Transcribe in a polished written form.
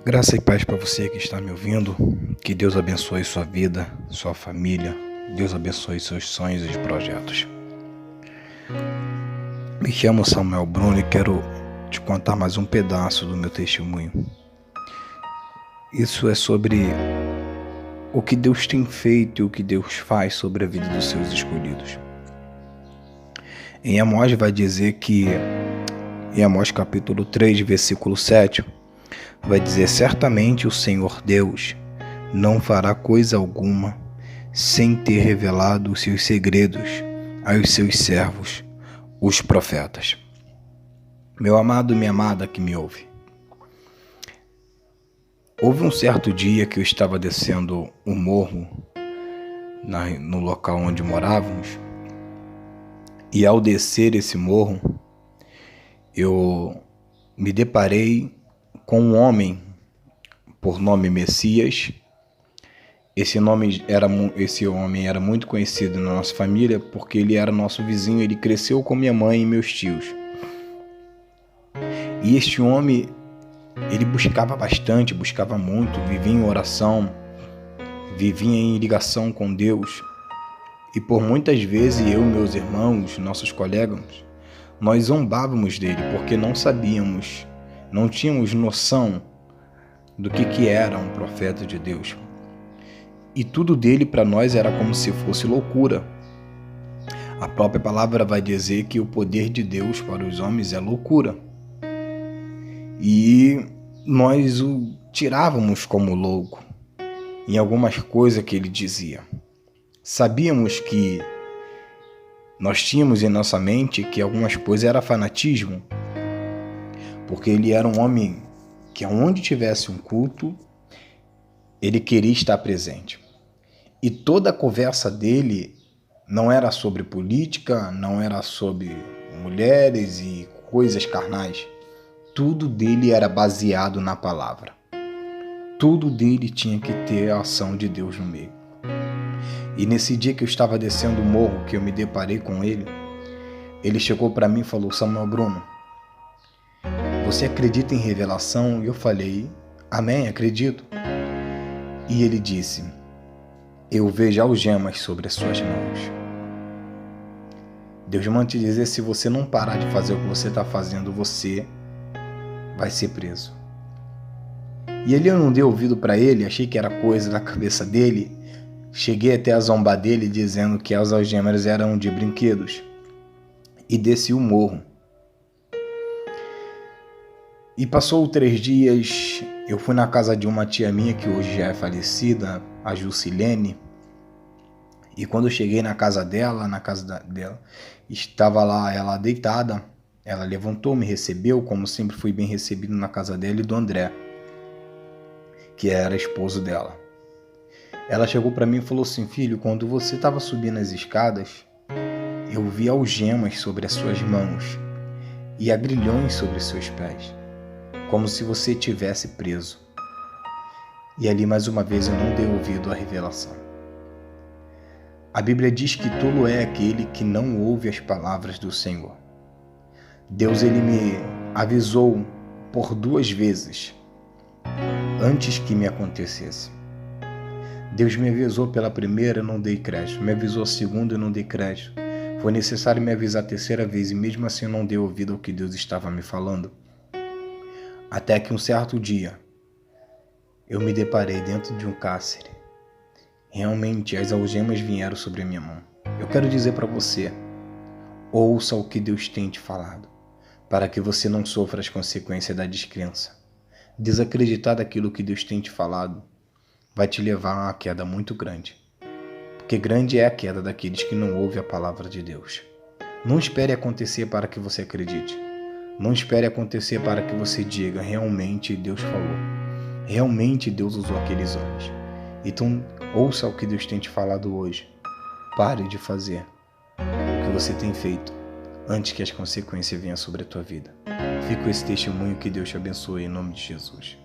Graça e paz para você que está me ouvindo. Que Deus abençoe sua vida, sua família. Deus abençoe seus sonhos e projetos. Me chamo Samuel Bruno e quero te contar mais um pedaço do meu testemunho. Isso é sobre o que Deus tem feito e o que Deus faz sobre a vida dos seus escolhidos. Em Amós vai dizer que, em Amós capítulo 3, versículo 7, vai dizer: certamente o Senhor Deus não fará coisa alguma sem ter revelado os seus segredos aos seus servos, os profetas. Meu amado e minha amada que me ouve, houve um certo dia que eu estava descendo o morro no local onde morávamos, e ao descer esse morro eu me deparei com um homem por nome Messias. Esse homem era muito conhecido na nossa família porque ele era nosso vizinho, ele cresceu com minha mãe e meus tios. E este homem, ele buscava bastante, buscava muito, vivia em oração, vivia em ligação com Deus. E por muitas vezes eu, meus irmãos, nossos colegas, nós zombávamos dele porque não sabíamos, não tínhamos noção do que era um profeta de Deus. E tudo dele para nós era como se fosse loucura. A própria palavra vai dizer que o poder de Deus para os homens é loucura. E nós o tirávamos como louco em algumas coisas que ele dizia. Sabíamos que nós tínhamos em nossa mente que algumas coisas era fanatismo, porque ele era um homem que aonde tivesse um culto, ele queria estar presente. E toda a conversa dele não era sobre política, não era sobre mulheres e coisas carnais. Tudo dele era baseado na palavra. Tudo dele tinha que ter a ação de Deus no meio. E nesse dia que eu estava descendo o morro, que eu me deparei com ele, ele chegou para mim e falou: Samuel Bruno, você acredita em revelação? E eu falei: amém, acredito. E ele disse: eu vejo algemas sobre as suas mãos. Deus manda te dizer, se você não parar de fazer o que você está fazendo, você vai ser preso. E ali eu não dei ouvido para ele, achei que era coisa da cabeça dele. Cheguei até a zombar dele dizendo que as algemas eram de brinquedos. E desci o morro. E passou 3 dias, eu fui na casa de uma tia minha que hoje já é falecida, a Jusilene. E quando eu cheguei na casa dela, estava lá ela deitada. Ela levantou, me recebeu, como sempre fui bem recebido na casa dela, e do André, que era esposo dela. Ela chegou para mim e falou assim: filho, quando você estava subindo as escadas, eu vi algemas sobre as suas mãos e agrilhões sobre os seus pés, como se você tivesse preso. E ali mais uma vez eu não dei ouvido à revelação. A Bíblia diz que tolo é aquele que não ouve as palavras do Senhor. Deus, ele me avisou por 2 vezes antes que me acontecesse. Deus me avisou pela primeira, eu não dei crédito. Me avisou a segunda, eu não dei crédito. Foi necessário me avisar a 3ª vez e mesmo assim eu não dei ouvido ao que Deus estava me falando. Até que um certo dia, eu me deparei dentro de um cárcere. Realmente, as algemas vieram sobre a minha mão. Eu quero dizer para você, ouça o que Deus tem te falado, para que você não sofra as consequências da descrença. Desacreditar daquilo que Deus tem te falado vai te levar a uma queda muito grande. Porque grande é a queda daqueles que não ouvem a palavra de Deus. Não espere acontecer para que você acredite. Não espere acontecer para que você diga: realmente Deus falou. Realmente Deus usou aqueles homens. Então, ouça o que Deus tem te falado hoje. Pare de fazer o que você tem feito antes que as consequências venham sobre a tua vida. Fica com esse testemunho, que Deus te abençoe em nome de Jesus.